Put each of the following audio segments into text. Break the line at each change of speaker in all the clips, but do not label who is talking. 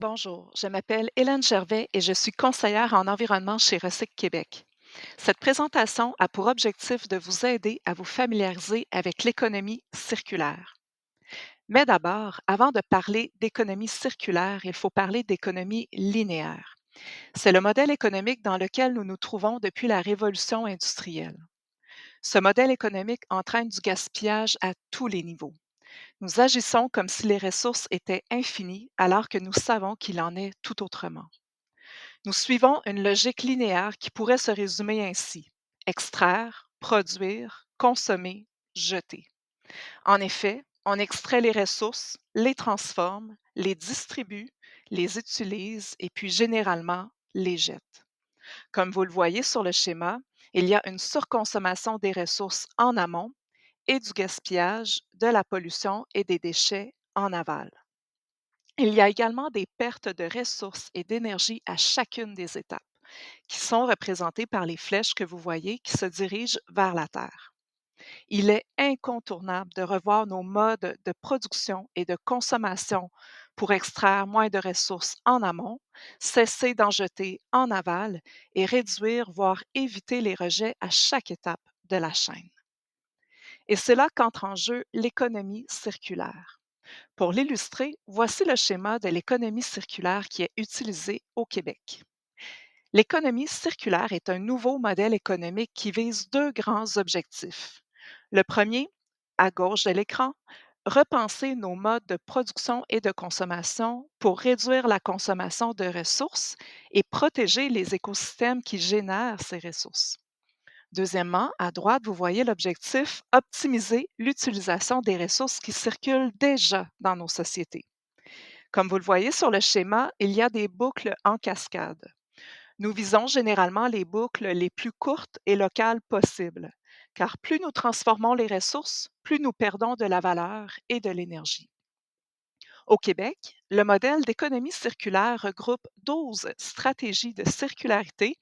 Bonjour, je m'appelle Hélène Gervais et je suis conseillère en environnement chez Recyc Québec. Cette présentation a pour objectif de vous aider à vous familiariser avec l'économie circulaire. Mais d'abord, avant de parler d'économie circulaire, il faut parler d'économie linéaire. C'est le modèle économique dans lequel nous nous trouvons depuis la révolution industrielle. Ce modèle économique entraîne du gaspillage à tous les niveaux. Nous agissons comme si les ressources étaient infinies alors que nous savons qu'il en est tout autrement. Nous suivons une logique linéaire qui pourrait se résumer ainsi: extraire, produire, consommer, jeter. En effet, on extrait les ressources, les transforme, les distribue, les utilise et puis généralement les jette. Comme vous le voyez sur le schéma, il y a une surconsommation des ressources en amont et du gaspillage, de la pollution et des déchets en aval. Il y a également des pertes de ressources et d'énergie à chacune des étapes, qui sont représentées par les flèches que vous voyez qui se dirigent vers la Terre. Il est incontournable de revoir nos modes de production et de consommation pour extraire moins de ressources en amont, cesser d'en jeter en aval et réduire, voire éviter les rejets à chaque étape de la chaîne. Et c'est là qu'entre en jeu l'économie circulaire. Pour l'illustrer, voici le schéma de l'économie circulaire qui est utilisé au Québec. L'économie circulaire est un nouveau modèle économique qui vise deux grands objectifs. Le premier, à gauche de l'écran, repenser nos modes de production et de consommation pour réduire la consommation de ressources et protéger les écosystèmes qui génèrent ces ressources. Deuxièmement, à droite, vous voyez l'objectif: optimiser l'utilisation des ressources qui circulent déjà dans nos sociétés. Comme vous le voyez sur le schéma, il y a des boucles en cascade. Nous visons généralement les boucles les plus courtes et locales possibles, car plus nous transformons les ressources, plus nous perdons de la valeur et de l'énergie. Au Québec, le modèle d'économie circulaire regroupe 12 stratégies de circularité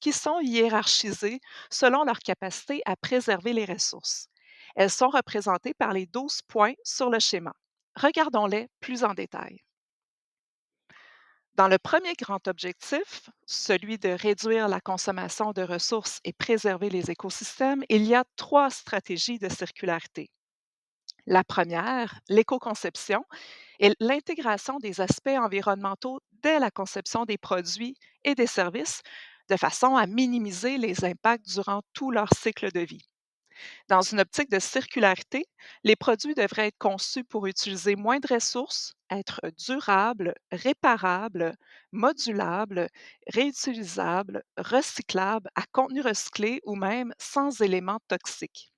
qui sont hiérarchisées selon leur capacité à préserver les ressources. Elles sont représentées par les 12 points sur le schéma. Regardons-les plus en détail. Dans le premier grand objectif, celui de réduire la consommation de ressources et préserver les écosystèmes, il y a trois stratégies de circularité. La première, l'éco-conception, et l'intégration des aspects environnementaux dès la conception des produits et des services de façon à minimiser les impacts durant tout leur cycle de vie. Dans une optique de circularité, les produits devraient être conçus pour utiliser moins de ressources, être durables, réparables, modulables, réutilisables, recyclables, à contenu recyclé ou même sans éléments toxiques.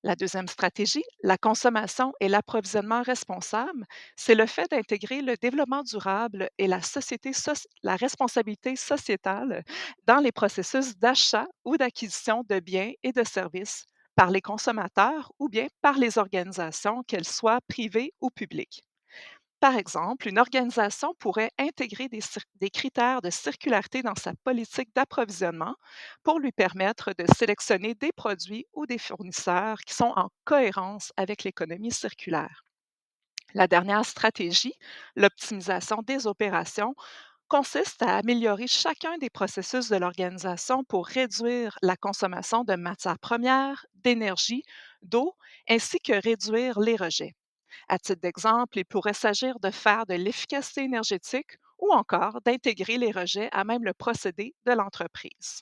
La deuxième stratégie, la consommation et l'approvisionnement responsable, c'est le fait d'intégrer le développement durable et la responsabilité sociétale dans les processus d'achat ou d'acquisition de biens et de services par les consommateurs ou bien par les organisations, qu'elles soient privées ou publiques. Par exemple, une organisation pourrait intégrer des critères de circularité dans sa politique d'approvisionnement pour lui permettre de sélectionner des produits ou des fournisseurs qui sont en cohérence avec l'économie circulaire. La dernière stratégie, l'optimisation des opérations, consiste à améliorer chacun des processus de l'organisation pour réduire la consommation de matières premières, d'énergie, d'eau, ainsi que réduire les rejets. À titre d'exemple, il pourrait s'agir de faire de l'efficacité énergétique ou encore d'intégrer les rejets à même le procédé de l'entreprise.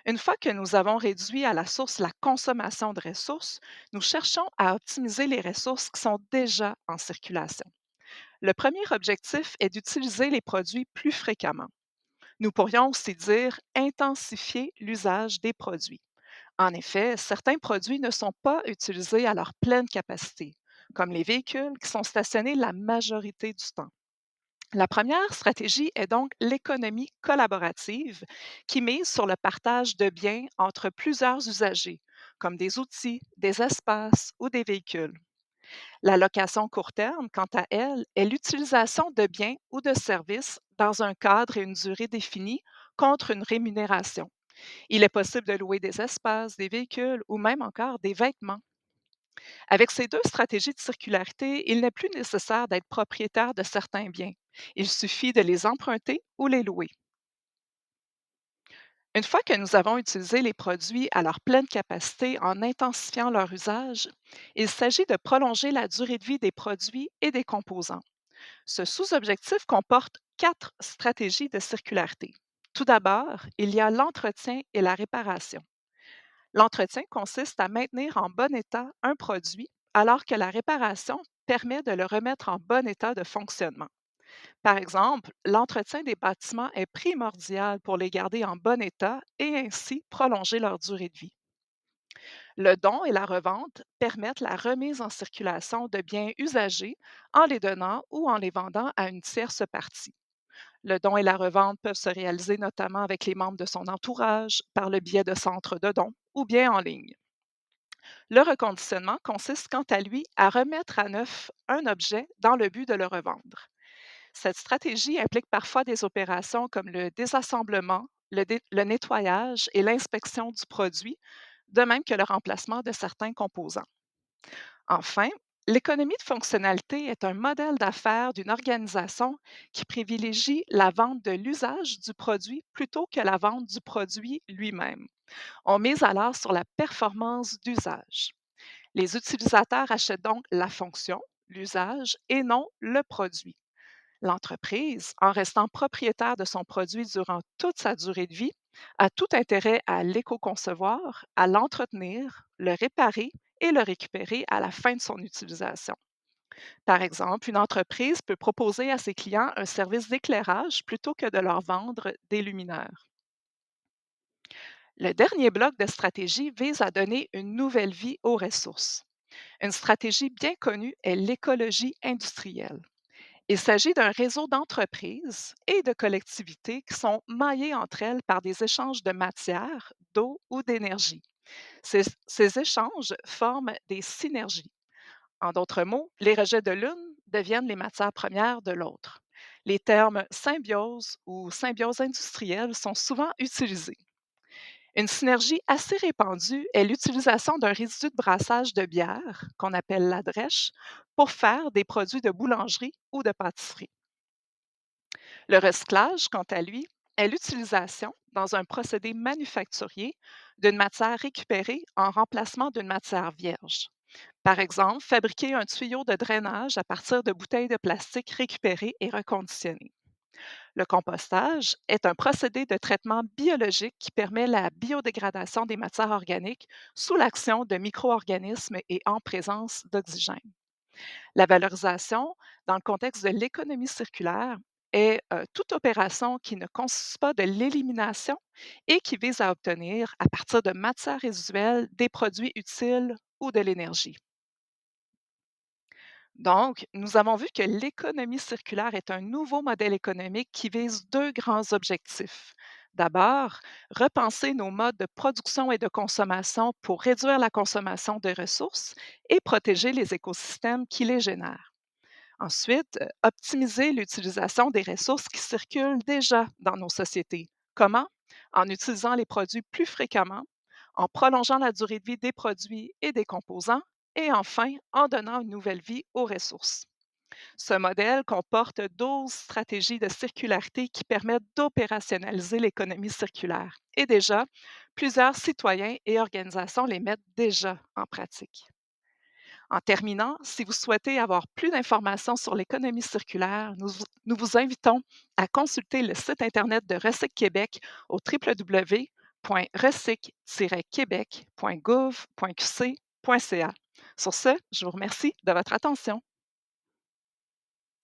Une fois que nous avons réduit à la source la consommation de ressources, nous cherchons à optimiser les ressources qui sont déjà en circulation. Le premier objectif est d'utiliser les produits plus fréquemment. Nous pourrions aussi dire intensifier l'usage des produits. En effet, certains produits ne sont pas utilisés à leur pleine capacité, comme les véhicules qui sont stationnés la majorité du temps. La première stratégie est donc l'économie collaborative qui mise sur le partage de biens entre plusieurs usagers, comme des outils, des espaces ou des véhicules. La location court terme, quant à elle, est l'utilisation de biens ou de services dans un cadre et une durée définis contre une rémunération. Il est possible de louer des espaces, des véhicules ou même encore des vêtements. Avec ces deux stratégies de circularité, il n'est plus nécessaire d'être propriétaire de certains biens. Il suffit de les emprunter ou les louer. Une fois que nous avons utilisé les produits à leur pleine capacité en intensifiant leur usage, il s'agit de prolonger la durée de vie des produits et des composants. Ce sous-objectif comporte quatre stratégies de circularité. Tout d'abord, il y a l'entretien et la réparation. L'entretien consiste à maintenir en bon état un produit, alors que la réparation permet de le remettre en bon état de fonctionnement. Par exemple, l'entretien des bâtiments est primordial pour les garder en bon état et ainsi prolonger leur durée de vie. Le don et la revente permettent la remise en circulation de biens usagés en les donnant ou en les vendant à une tierce partie. Le don et la revente peuvent se réaliser notamment avec les membres de son entourage, par le biais de centres de dons ou bien en ligne. Le reconditionnement consiste quant à lui à remettre à neuf un objet dans le but de le revendre. Cette stratégie implique parfois des opérations comme le désassemblement, le nettoyage et l'inspection du produit, de même que le remplacement de certains composants. Enfin, l'économie de fonctionnalité est un modèle d'affaires d'une organisation qui privilégie la vente de l'usage du produit plutôt que la vente du produit lui-même. On mise alors sur la performance d'usage. Les utilisateurs achètent donc la fonction, l'usage et non le produit. L'entreprise, en restant propriétaire de son produit durant toute sa durée de vie, a tout intérêt à l'éco-concevoir, à l'entretenir, le réparer et le récupérer à la fin de son utilisation. Par exemple, une entreprise peut proposer à ses clients un service d'éclairage plutôt que de leur vendre des luminaires. Le dernier bloc de stratégie vise à donner une nouvelle vie aux ressources. Une stratégie bien connue est l'écologie industrielle. Il s'agit d'un réseau d'entreprises et de collectivités qui sont maillées entre elles par des échanges de matières, d'eau ou d'énergie. Ces échanges forment des synergies. En d'autres mots, les rejets de l'une deviennent les matières premières de l'autre. Les termes symbiose ou symbiose industrielle sont souvent utilisés. Une synergie assez répandue est l'utilisation d'un résidu de brassage de bière, qu'on appelle la drèche, pour faire des produits de boulangerie ou de pâtisserie. Le recyclage, quant à lui, est l'utilisation, dans un procédé manufacturier, d'une matière récupérée en remplacement d'une matière vierge. Par exemple, fabriquer un tuyau de drainage à partir de bouteilles de plastique récupérées et reconditionnées. Le compostage est un procédé de traitement biologique qui permet la biodégradation des matières organiques sous l'action de micro-organismes et en présence d'oxygène. La valorisation, dans le contexte de l'économie circulaire, est toute opération qui ne consiste pas de l'élimination et qui vise à obtenir, à partir de matières résiduelles, des produits utiles ou de l'énergie. Donc, nous avons vu que l'économie circulaire est un nouveau modèle économique qui vise deux grands objectifs. D'abord, repenser nos modes de production et de consommation pour réduire la consommation de ressources et protéger les écosystèmes qui les génèrent. Ensuite, optimiser l'utilisation des ressources qui circulent déjà dans nos sociétés. Comment? En utilisant les produits plus fréquemment, en prolongeant la durée de vie des produits et des composants, et enfin en donnant une nouvelle vie aux ressources. Ce modèle comporte 12 stratégies de circularité qui permettent d'opérationnaliser l'économie circulaire. Et déjà, plusieurs citoyens et organisations les mettent déjà en pratique. En terminant, si vous souhaitez avoir plus d'informations sur l'économie circulaire, nous vous invitons à consulter le site Internet de Recyc Québec au www.recyc-québec.gouv.qc.ca. Sur ce, je vous remercie de votre attention.